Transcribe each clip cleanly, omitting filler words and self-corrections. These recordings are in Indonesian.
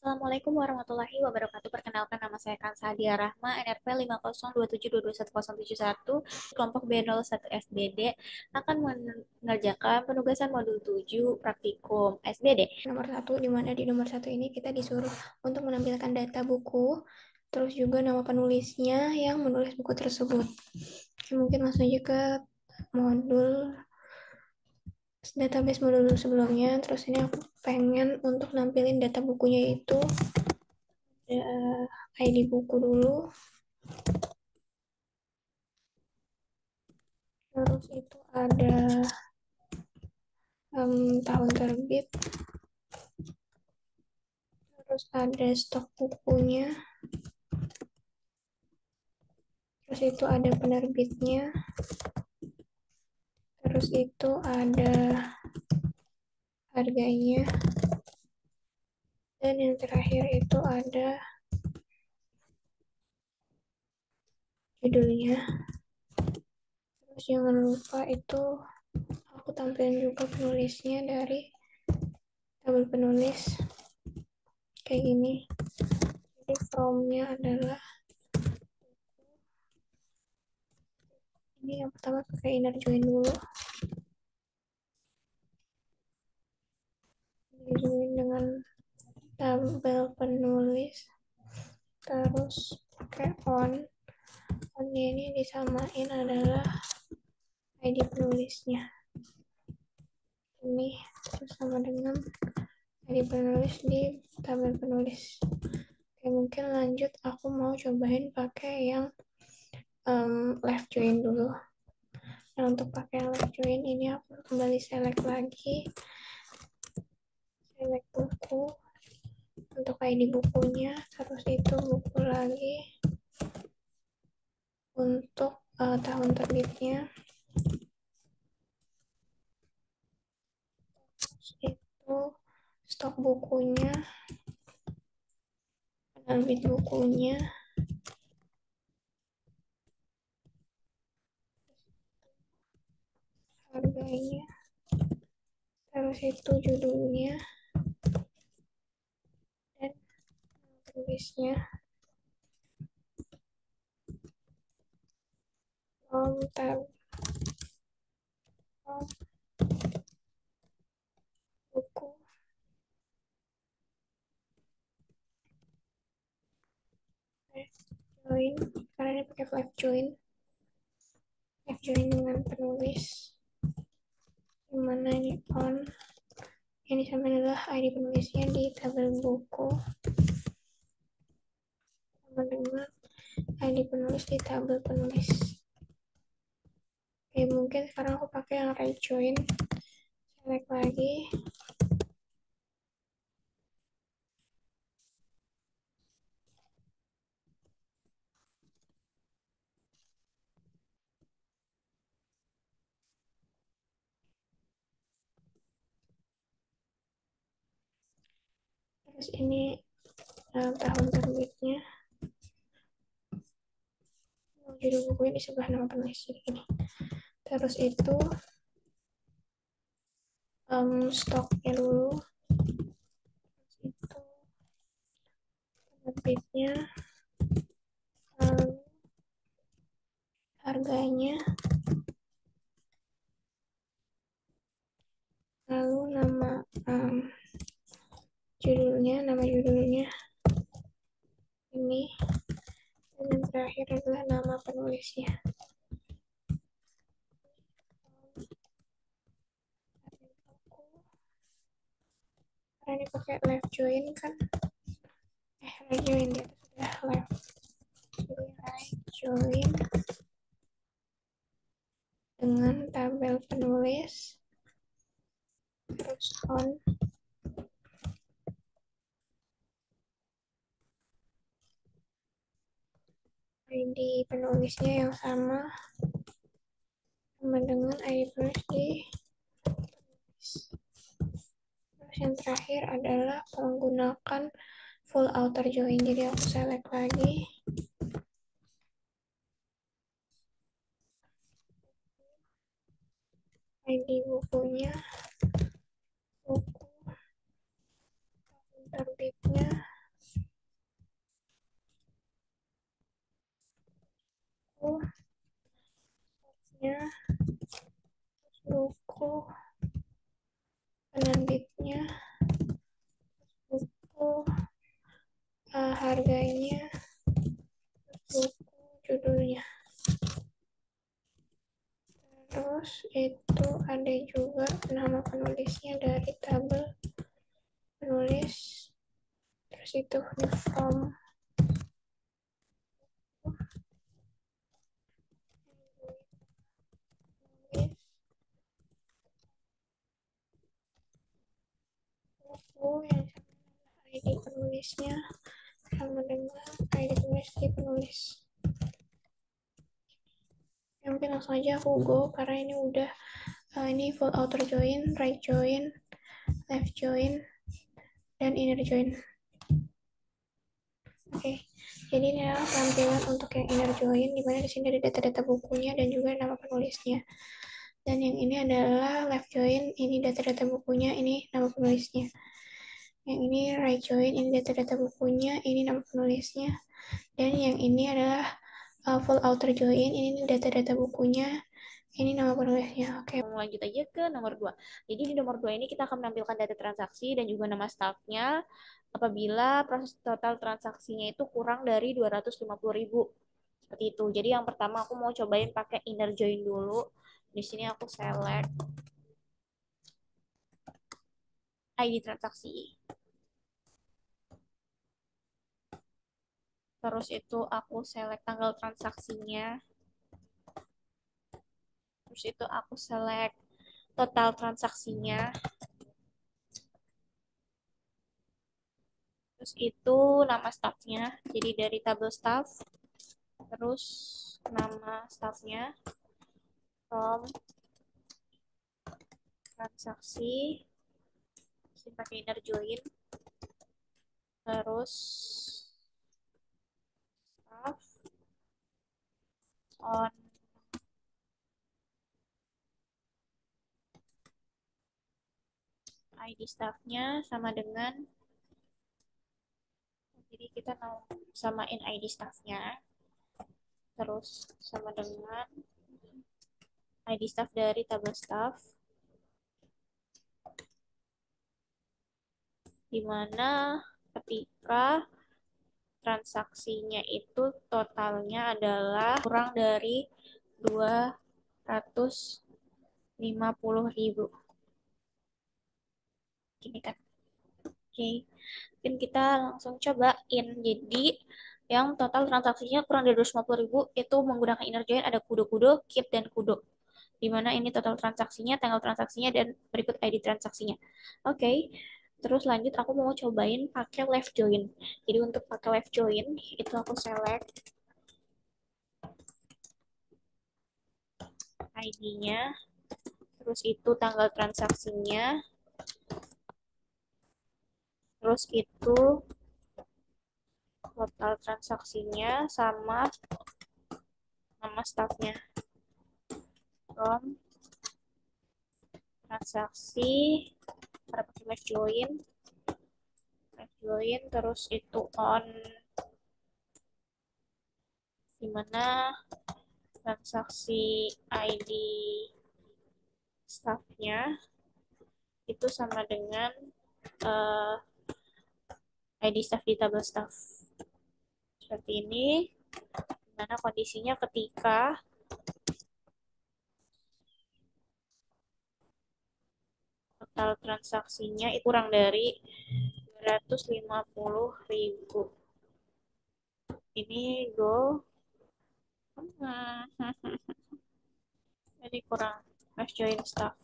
Assalamualaikum warahmatullahi wabarakatuh. Perkenalkan nama saya Kansadia Rahma, NRP 502722171, kelompok B01 FBD akan mengerjakan penugasan modul 7 praktikum SBD. Nomor 1, di mana di nomor 1 ini kita disuruh untuk menampilkan data buku, terus juga nama penulisnya yang menulis buku tersebut. Oke, mungkin langsung aja ke modul database modul sebelumnya. Terus ini aku pengen untuk nampilin data bukunya itu ID buku dulu, terus itu ada tahun terbit, terus ada stok bukunya, terus itu ada penerbitnya, terus itu ada harganya, dan yang terakhir itu ada judulnya. Terus jangan lupa itu aku tampilin juga penulisnya dari tabel penulis kayak gini. Jadi from-nya adalah ini. Yang pertama pakai inner join dulu, join dengan tabel penulis, terus pakai on ini disamain adalah ID penulisnya ini, terus sama dengan ID penulis di tabel penulis. Oke, mungkin lanjut aku mau cobain pakai yang left join dulu. Nah, untuk pakai yang left join ini aku kembali select lagi, select buku untuk ID bukunya, terus itu buku lagi untuk tahun terbitnya, terus itu stok bukunya, penerbit bukunya, harganya, terus itu judulnya dan tulisnya, tab buku, join karena ini pakai flag join, dengan penulis, dimana ini on, ini sama adalah ID penulisnya di tabel buku sama dengan ID penulis di tabel penulis. Oke, mungkin sekarang aku pakai yang right join, select lagi, terus ini tahun terbitnya, judul bukunya di sebelah nama penulis ini. Terus itu stoknya dulu, itu penerbitnya, lalu harganya, lalu nama judulnya ini, dan yang terakhir adalah nama penulisnya. Karena ini pakai left join kan, right join dia sudah left, jadi right join dengan tabel penulis, terus on, ID penulisnya yang sama dengan ID penulis di penulis. Terus yang terakhir adalah menggunakan full outer join, jadi aku select lagi, ID bukunya, buku terbitnya, buku, penerbitnya, buku, harganya, buku, judulnya. Terus itu ada juga nama penulisnya dari tabel penulis. Terus itu di form penulis, buku yang ID penulisnya sama dengan ID penulis di penulis. Ya, mungkin langsung aja aku go karena ini udah ini full outer join, right join, left join, dan inner join. Oke, jadi ini adalah tampilan untuk yang inner join, di mana di sini ada data-data bukunya dan juga nama penulisnya. Dan yang ini adalah left join, ini data-data bukunya, ini nama penulisnya. Yang ini right join, ini data-data bukunya, ini nama penulisnya. Dan yang ini adalah full outer join, ini data-data bukunya, ini nama penulisnya. Oke, lanjut aja ke nomor 2. Jadi di nomor 2 ini kita akan menampilkan data transaksi dan juga nama staffnya apabila proses total transaksinya itu kurang dari 250.000. Seperti itu. Jadi yang pertama aku mau cobain pakai inner join dulu. Di sini aku select ID transaksi. Terus itu aku select tanggal transaksinya. Terus itu aku select total transaksinya. Terus itu nama staffnya. Jadi dari tabel staff. Terus nama staffnya. From transaksi. Terus pakai inner join. Terus staff on ID staffnya sama dengan, jadi kita mau samain ID staffnya, terus sama dengan ID staff dari tabel staff, di mana ketika transaksinya itu totalnya adalah kurang dari 250.000. Gini kan. Oke, mungkin kita langsung cobain. Jadi yang total transaksinya kurang dari 250.000 itu menggunakan inner join ada kudo-kudo, keep, dan kudo. Di mana ini total transaksinya, tanggal transaksinya, dan berikut ID transaksinya. Oke, terus lanjut aku mau cobain pakai left join. Jadi untuk pakai left join, itu aku select ID-nya, terus itu tanggal transaksinya, terus itu total transaksinya, sama nama staffnya. From transaksi, para pakai left join, terus itu on, dimana transaksi ID staffnya itu sama dengan ID staff di tabel staff. Seperti ini, dimana kondisinya ketika total transaksinya itu kurang dari 250.000. Ini go. Ini kurang. Let's join staff.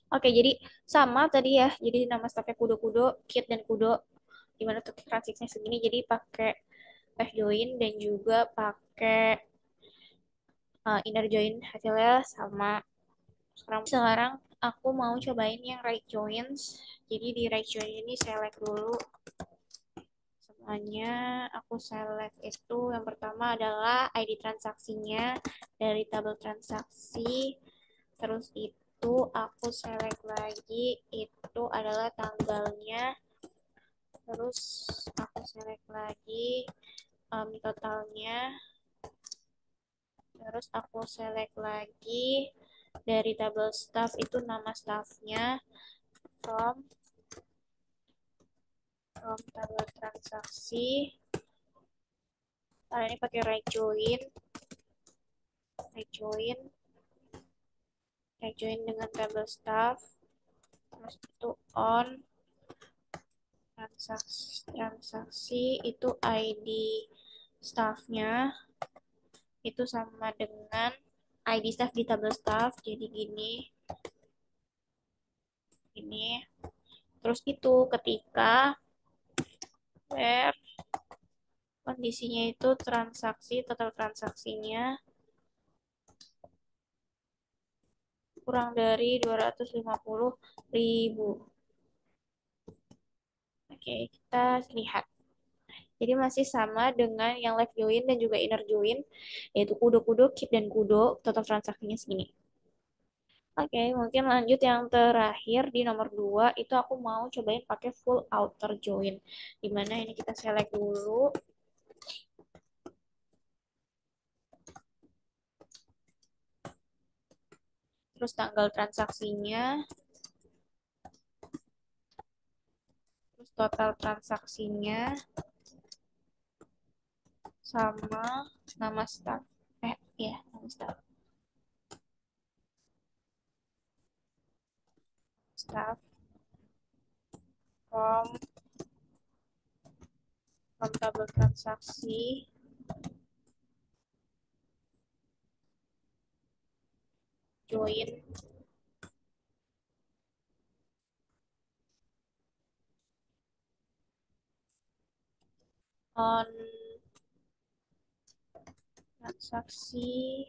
Oke, jadi sama tadi ya. Jadi nama staffnya kudo-kudo, kit, dan kudo. Dimana untuk transaksinya segini, jadi pakai left join dan juga pakai inner join, hasilnya sama. Sekarang aku mau cobain yang right joins. Jadi di right join ini select dulu semuanya. Aku select itu yang pertama adalah ID transaksinya dari tabel transaksi. Terus itu aku select lagi itu adalah tanggalnya. Terus aku select lagi totalnya. Terus aku select lagi dari tabel staff itu nama staffnya from tabel transaksi. Karena ini pakai right join dengan tabel staff. Terus itu on transaksi itu ID staffnya itu sama dengan ID staff di tabel staff. Jadi gini. Terus itu ketika where kondisinya itu total transaksinya kurang dari 250.000. Oke, kita lihat. Jadi masih sama dengan yang left join dan juga inner join, yaitu kudo-kudo, keep, dan kudo, total transaksinya segini. Oke, mungkin lanjut yang terakhir di nomor 2, itu aku mau cobain pakai full outer join. Dimana ini kita select dulu, terus tanggal transaksinya, terus total transaksinya, sama nama staff. Ya, nama staff from tabel transaksi join on transaksi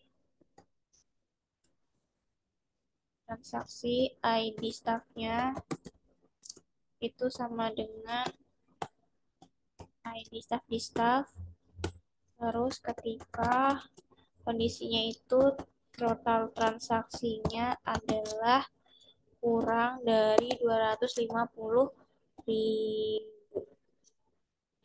ID staffnya itu sama dengan ID staff di staff. Terus ketika kondisinya itu total transaksinya adalah kurang dari 250.000.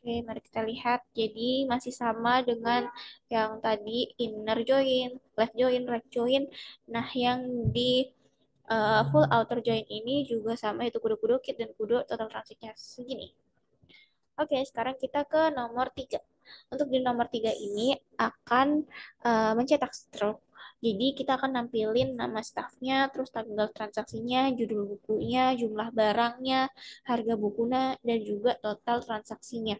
Oke, mari kita lihat. Jadi masih sama dengan yang tadi, inner join, left join, right join. Nah, yang di full outer join ini juga sama, itu kudo-kudo, kit, dan kudo, total transaksinya segini. Oke, sekarang kita ke nomor 3. Untuk di nomor 3 ini akan mencetak stroke. Jadi kita akan nampilin nama staffnya, terus tanggal transaksinya, judul bukunya, jumlah barangnya, harga bukunya, dan juga total transaksinya.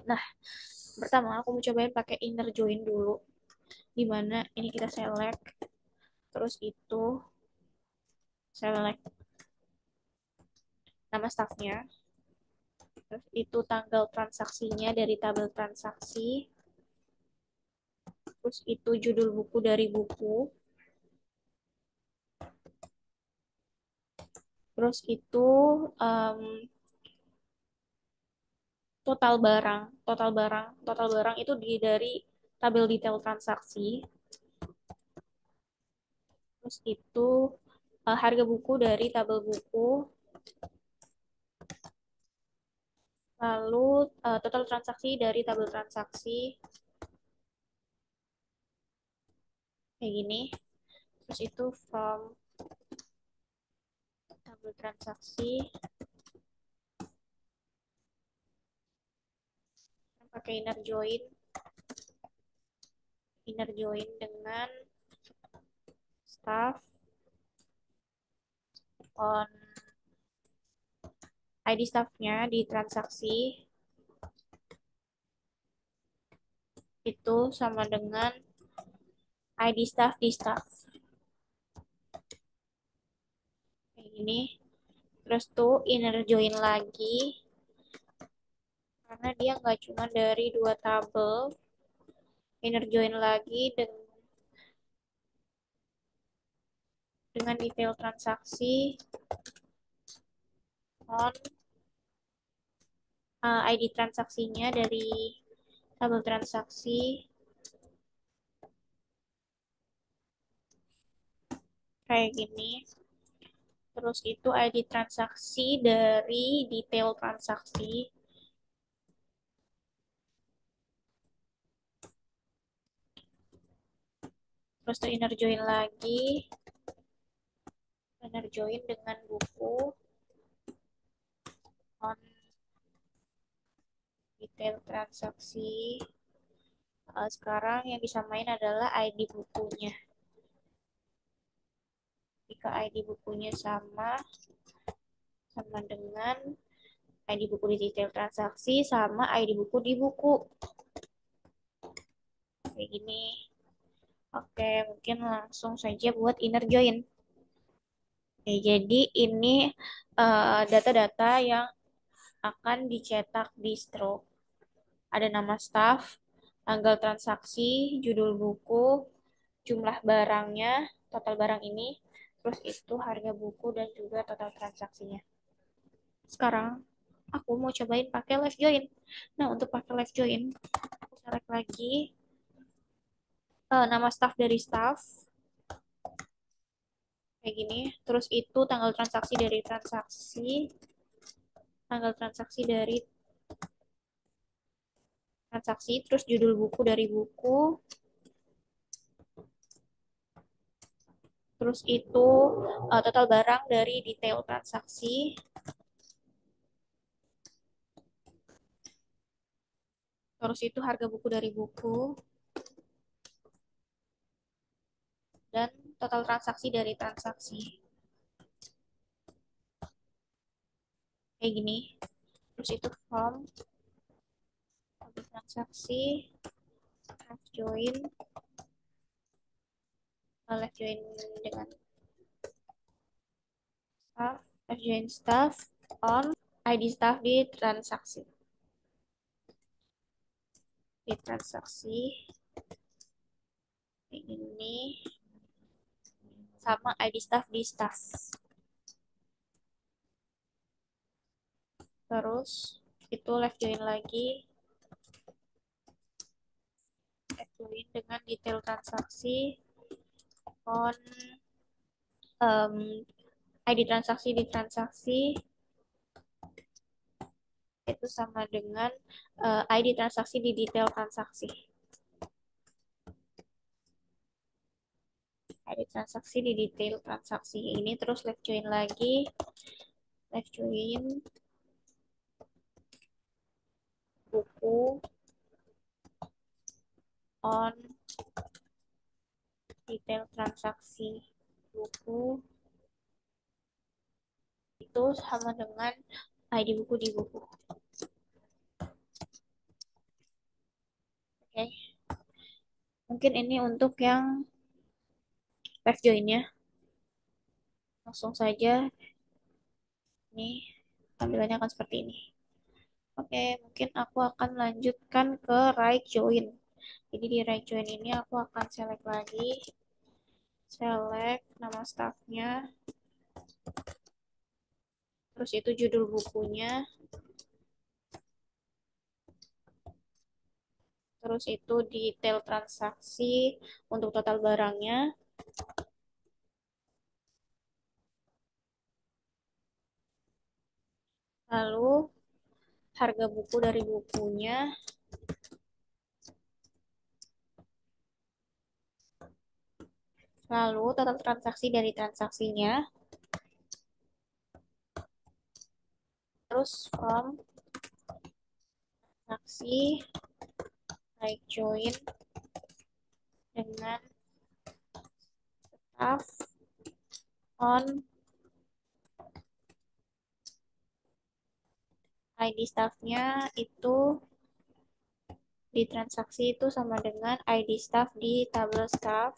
Nah, pertama aku mau cobain pakai inner join dulu. Dimana ini kita select, terus itu select nama staffnya, terus itu tanggal transaksinya dari tabel transaksi, terus itu judul buku dari buku, terus itu um, total barang itu dari tabel detail transaksi, terus itu harga buku dari tabel buku, lalu total transaksi dari tabel transaksi kayak gini, terus itu from tabel transaksi pakai inner join dengan staff on ID staffnya di transaksi itu sama dengan ID staff di staff kayak gini. Terus tuh inner join lagi karena dia nggak cuma dari dua tabel, inner join lagi dengan detail transaksi on ID transaksinya dari tabel transaksi kayak gini. Terus itu ID transaksi dari detail transaksi Terus tuh inner join lagi, inner join dengan buku on detail transaksi. Sekarang yang disamain adalah ID bukunya. Jika ID bukunya sama dengan ID buku di detail transaksi sama ID buku di buku. Kayak gini. Oke, mungkin langsung saja buat inner join. Oke, jadi ini data-data yang akan dicetak di stroke. Ada nama staff, tanggal transaksi, judul buku, jumlah barangnya, total barang ini, terus itu harga buku dan juga total transaksinya. Sekarang aku mau cobain pakai live join. Nah, untuk pakai live join, aku select lagi nama staff dari staff kayak gini. Terus itu tanggal transaksi dari transaksi, tanggal transaksi dari transaksi, terus judul buku dari buku, terus itu total barang dari detail transaksi, terus itu harga buku dari buku, dan total transaksi dari transaksi. Kayak gini. Terus itu from transaksi, have join, left join dengan staff, have join staff on ID staff di transaksi ini sama ID staff di staff. Terus itu left join lagi, left join dengan detail transaksi on um, ID transaksi di transaksi itu sama dengan ID transaksi di detail transaksi. ID transaksi di detail transaksi ini terus left join lagi, left join buku on detail transaksi buku itu sama dengan ID buku di buku. Oke, mungkin ini untuk yang left joinnya. Langsung saja, nih tampilannya akan seperti ini. Oke, mungkin aku akan lanjutkan ke right join. Jadi di right join ini aku akan select lagi, select nama staffnya, terus itu judul bukunya, terus itu detail transaksi untuk total barangnya, lalu harga buku dari bukunya, lalu total transaksi dari transaksinya, terus from transaksi like join dengan staff on ID staffnya itu di transaksi itu sama dengan ID staff di tabel staff.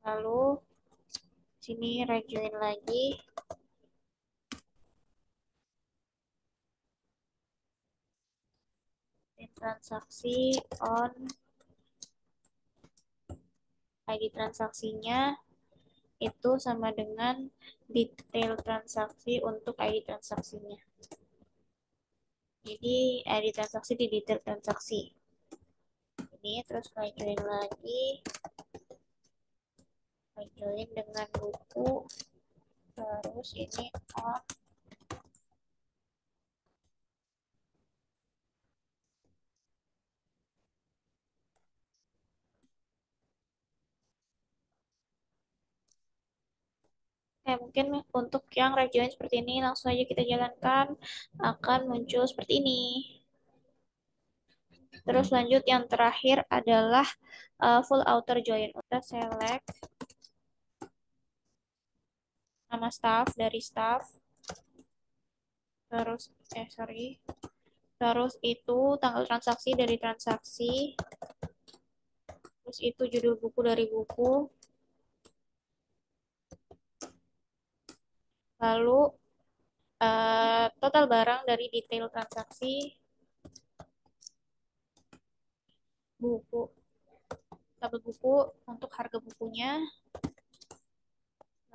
Lalu sini rejoin lagi. Di transaksi on ID transaksinya itu sama dengan detail transaksi untuk ID transaksinya. Jadi ID transaksi di detail transaksi. Ini terus rejoin lagi. Rejoin dengan buku. Terus ini on Oke, mungkin untuk yang rejoin seperti ini, langsung aja kita jalankan. Akan muncul seperti ini. Terus lanjut yang terakhir adalah full outer join. Kita select nama staff dari staff. Terus, sorry. Terus itu tanggal transaksi dari transaksi. Terus itu judul buku dari buku. Lalu total barang dari detail transaksi buku. Tabel buku untuk harga bukunya.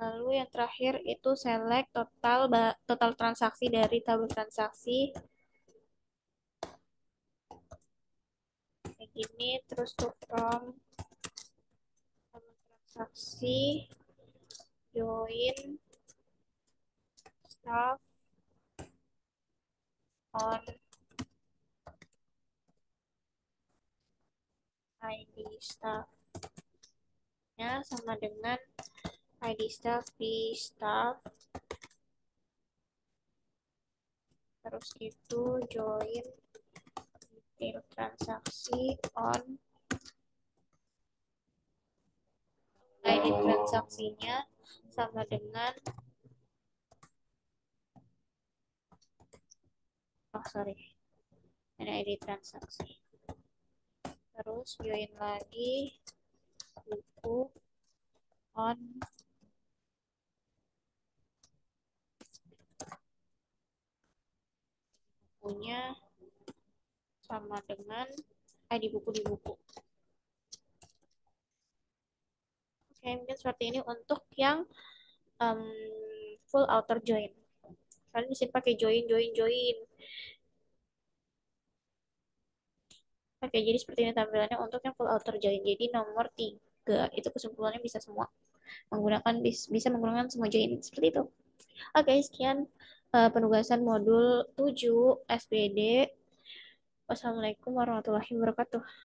Lalu yang terakhir itu select total transaksi dari tabel transaksi kayak gini, terus tuh from tabel transaksi join stuff on ID staffnya sama dengan ID staff di staff, terus itu join detail transaksi on ID transaksinya sama dengan sorry, ini ID transaksi, terus join lagi buku on bukunya sama dengan ID buku di buku. Oke, mungkin seperti ini untuk yang um, full outer join. Kalian bisa pakai join, join, join. Oke, jadi seperti ini tampilannya untuk yang full outer join. Jadi nomor 3 itu kesimpulannya bisa semua menggunakan bisa menggunakan semua join seperti itu. Oke, sekian penugasan modul 7 SBD. Wassalamualaikum warahmatullahi wabarakatuh.